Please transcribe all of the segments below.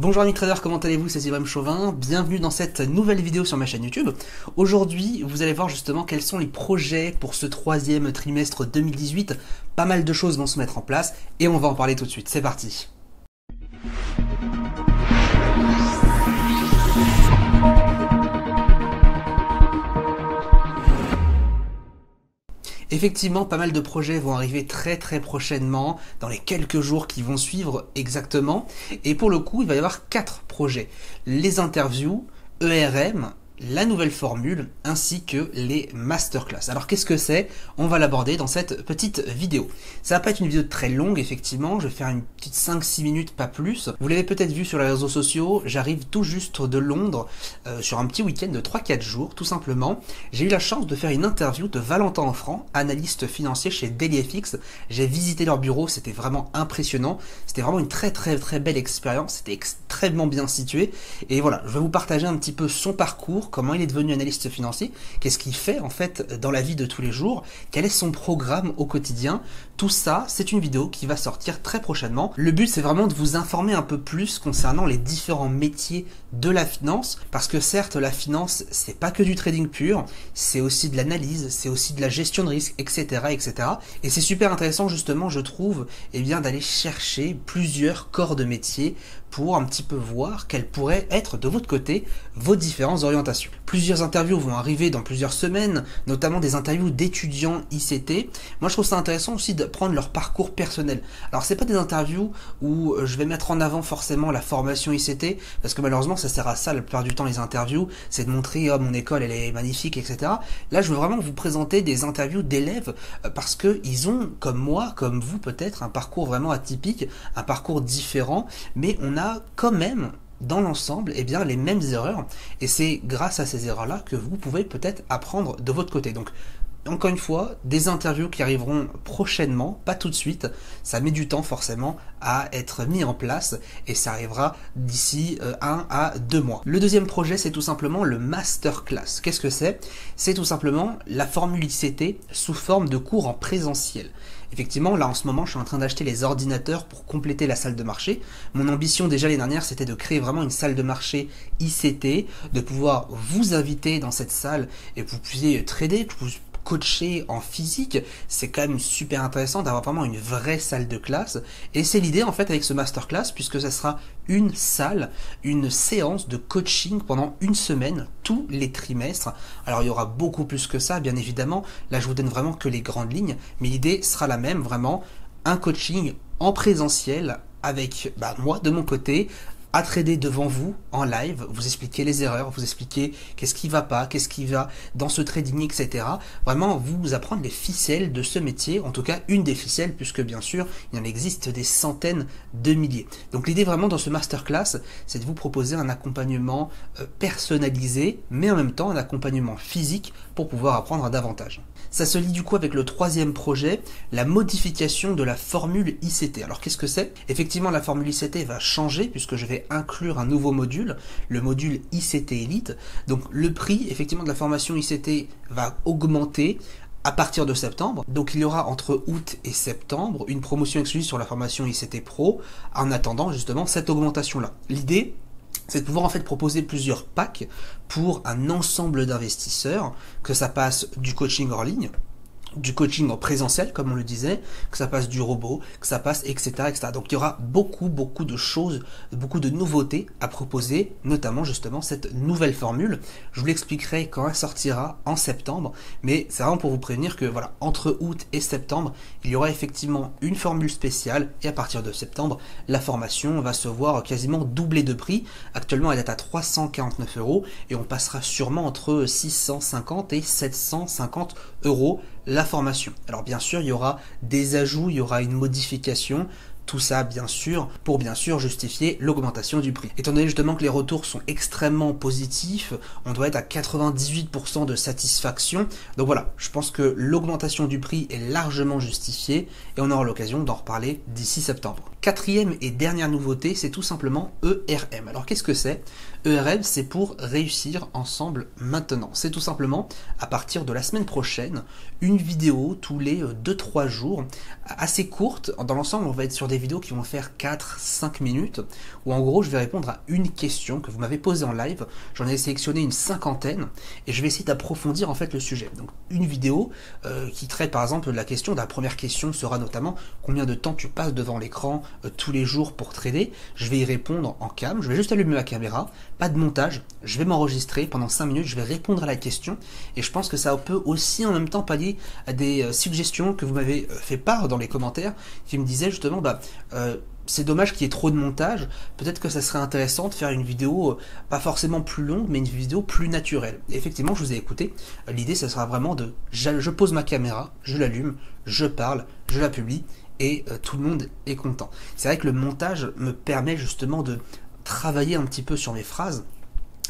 Bonjour amis traders, comment allez-vous? C'est Ibrahim Chauvin, bienvenue dans cette nouvelle vidéo sur ma chaîne YouTube. Aujourd'hui, vous allez voir justement quels sont les projets pour ce troisième trimestre 2018. Pas mal de choses vont se mettre en place et on va en parler tout de suite. C'est parti! Effectivement, pas mal de projets vont arriver très prochainement, dans les quelques jours qui vont suivre exactement. Et pour le coup, il va y avoir 4 projets. Les interviews, ERM, la nouvelle formule, ainsi que les masterclass. Alors qu'est-ce que c'est? On va l'aborder dans cette petite vidéo. Ça va pas être une vidéo très longue, effectivement, je vais faire une petite 5-6 minutes, pas plus. Vous l'avez peut-être vu sur les réseaux sociaux, j'arrive tout juste de Londres, sur un petit week-end de 3-4 jours, tout simplement. J'ai eu la chance de faire une interview de Valentin Offrand, analyste financier chez DailyFX. J'ai visité leur bureau, c'était vraiment impressionnant. C'était vraiment une très belle expérience, c'était extrêmement bien situé. Et voilà, je vais vous partager un petit peu son parcours, comment il est devenu analyste financier, qu'est-ce qu'il fait en fait dans la vie de tous les jours, quel est son programme au quotidien. Tout ça, c'est une vidéo qui va sortir très prochainement. Le but, c'est vraiment de vous informer un peu plus concernant les différents métiers de la finance, parce que certes, la finance, c'est pas que du trading pur, c'est aussi de l'analyse, c'est aussi de la gestion de risque, etc. Et c'est super intéressant justement, je trouve, d'aller chercher plusieurs corps de métier pour un petit peu voir quelles pourraient être de votre côté vos différentes orientations. Plusieurs interviews vont arriver dans plusieurs semaines, notamment des interviews d'étudiants ICT. Moi je trouve ça intéressant aussi de prendre leur parcours personnel. Alors c'est pas des interviews où je vais mettre en avant forcément la formation ICT, parce que malheureusement ça sert à ça la plupart du temps les interviews, c'est de montrer oh mon école elle est magnifique, etc. Là je veux vraiment vous présenter des interviews d'élèves parce que ils ont, comme moi, comme vous peut-être, un parcours vraiment atypique, un parcours différent, mais on a quand même dans l'ensemble les mêmes erreurs, et c'est grâce à ces erreurs là que vous pouvez peut-être apprendre de votre côté. Donc encore une fois, des interviews qui arriveront prochainement, pas tout de suite, ça met du temps forcément à être mis en place et ça arrivera d'ici 1 à 2 mois. Le deuxième projet, c'est tout simplement le masterclass. Qu'est-ce que c'est? C'est tout simplement la formule ICT sous forme de cours en présentiel. Effectivement, là en ce moment, je suis en train d'acheter les ordinateurs pour compléter la salle de marché. Mon ambition déjà l'année dernière, c'était de créer vraiment une salle de marché ICT, de pouvoir vous inviter dans cette salle et que vous puissiez trader, que vous coacher en physique. C'est quand même super intéressant d'avoir vraiment une vraie salle de classe, et c'est l'idée en fait avec ce masterclass, puisque ça sera une salle, une séance de coaching pendant une semaine, tous les trimestres. Alors il y aura beaucoup plus que ça bien évidemment, là je vous donne vraiment que les grandes lignes, mais l'idée sera la même, vraiment un coaching en présentiel avec moi de mon côté, à trader devant vous en live, vous expliquer les erreurs, vous expliquer qu'est-ce qui va pas, qu'est-ce qui va dans ce trading, etc. Vraiment vous apprendre les ficelles de ce métier, en tout cas une des ficelles, puisque bien sûr il en existe des centaines de milliers. Donc l'idée vraiment dans ce masterclass, c'est de vous proposer un accompagnement personnalisé, mais en même temps un accompagnement physique pour pouvoir apprendre davantage. Ça se lie du coup avec le troisième projet, la modification de la formule ICT. Alors qu'est-ce que c'est? Effectivement, la formule ICT va changer puisque je vais inclure un nouveau module, le module ICT Elite. Donc le prix effectivement de la formation ICT va augmenter à partir de septembre. Donc il y aura entre août et septembre une promotion exclusive sur la formation ICT Pro en attendant justement cette augmentation-là. L'idée, c'est de pouvoir en fait proposer plusieurs packs pour un ensemble d'investisseurs, que ça passe du coaching hors ligne, du coaching en présentiel comme on le disait, que ça passe du robot, que ça passe etc. Donc il y aura beaucoup de choses, beaucoup de nouveautés à proposer, notamment justement cette nouvelle formule. Je vous l'expliquerai quand elle sortira en septembre, mais c'est vraiment pour vous prévenir que voilà, entre août et septembre, il y aura effectivement une formule spéciale, et à partir de septembre, la formation va se voir quasiment doubler de prix. Actuellement elle est à 349 € et on passera sûrement entre 650 et 750 € la formation. Alors bien sûr, il y aura des ajouts, il y aura une modification, tout ça bien sûr pour bien sûr justifier l'augmentation du prix. Étant donné justement que les retours sont extrêmement positifs, on doit être à 98% de satisfaction. Donc voilà, je pense que l'augmentation du prix est largement justifiée et on aura l'occasion d'en reparler d'ici septembre. Quatrième et dernière nouveauté, c'est tout simplement ERM. Alors qu'est-ce que c'est? ERM, c'est pour réussir ensemble maintenant. C'est tout simplement, à partir de la semaine prochaine, une vidéo tous les 2-3 jours, assez courte. Dans l'ensemble, on va être sur des vidéos qui vont faire 4-5 minutes, où en gros je vais répondre à une question que vous m'avez posée en live. J'en ai sélectionné une cinquantaine, et je vais essayer d'approfondir en fait le sujet. Donc une vidéo qui traite par exemple de la question, la première question sera notamment combien de temps tu passes devant l'écran tous les jours pour trader. Je vais y répondre en cam, je vais juste allumer ma caméra, pas de montage, je vais m'enregistrer pendant 5 minutes, je vais répondre à la question, et je pense que ça peut aussi en même temps pallier à des suggestions que vous m'avez fait part dans les commentaires, qui me disaient justement c'est dommage qu'il y ait trop de montage, peut-être que ça serait intéressant de faire une vidéo pas forcément plus longue, mais une vidéo plus naturelle. Et effectivement, je vous ai écouté, l'idée ça sera vraiment je pose ma caméra, je l'allume, je parle, je la publie, et tout le monde est content. C'est vrai que le montage me permet justement de travailler un petit peu sur mes phrases.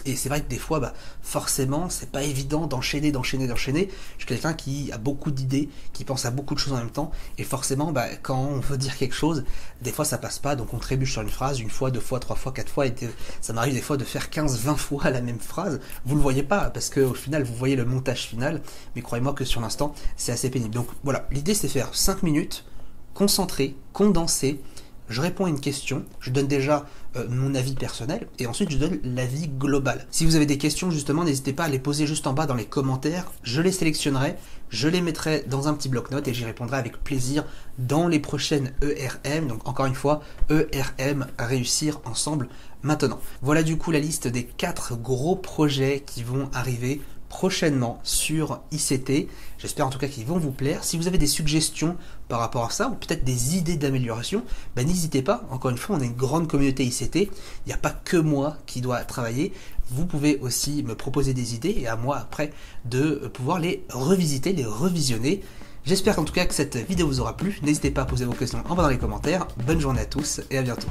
Et c'est vrai que des fois, forcément, c'est pas évident d'enchaîner. Je suis quelqu'un qui a beaucoup d'idées, qui pense à beaucoup de choses en même temps. Et forcément, quand on veut dire quelque chose, des fois ça passe pas. Donc on trébuche sur une phrase, une fois, 2 fois, 3 fois, 4 fois. Et ça m'arrive des fois de faire 15-20 fois la même phrase. Vous le voyez pas, parce qu'au final, vous voyez le montage final. Mais croyez-moi que sur l'instant, c'est assez pénible. Donc voilà, l'idée c'est faire 5 minutes, concentré, condensé. Je réponds à une question, je donne déjà mon avis personnel, et ensuite je donne l'avis global. Si vous avez des questions justement, n'hésitez pas à les poser juste en bas dans les commentaires, je les sélectionnerai, je les mettrai dans un petit bloc-notes et j'y répondrai avec plaisir dans les prochaines ERM. Donc encore une fois, ERM, réussir ensemble maintenant. Voilà du coup la liste des 4 gros projets qui vont arriver prochainement sur ICT. J'espère en tout cas qu'ils vont vous plaire. Si vous avez des suggestions par rapport à ça, ou peut-être des idées d'amélioration, n'hésitez pas. Encore une fois, on a une grande communauté ICT. Il n'y a pas que moi qui dois travailler. Vous pouvez aussi me proposer des idées et à moi après de pouvoir les revisiter, les revisionner. J'espère en tout cas que cette vidéo vous aura plu. N'hésitez pas à poser vos questions en bas dans les commentaires. Bonne journée à tous et à bientôt.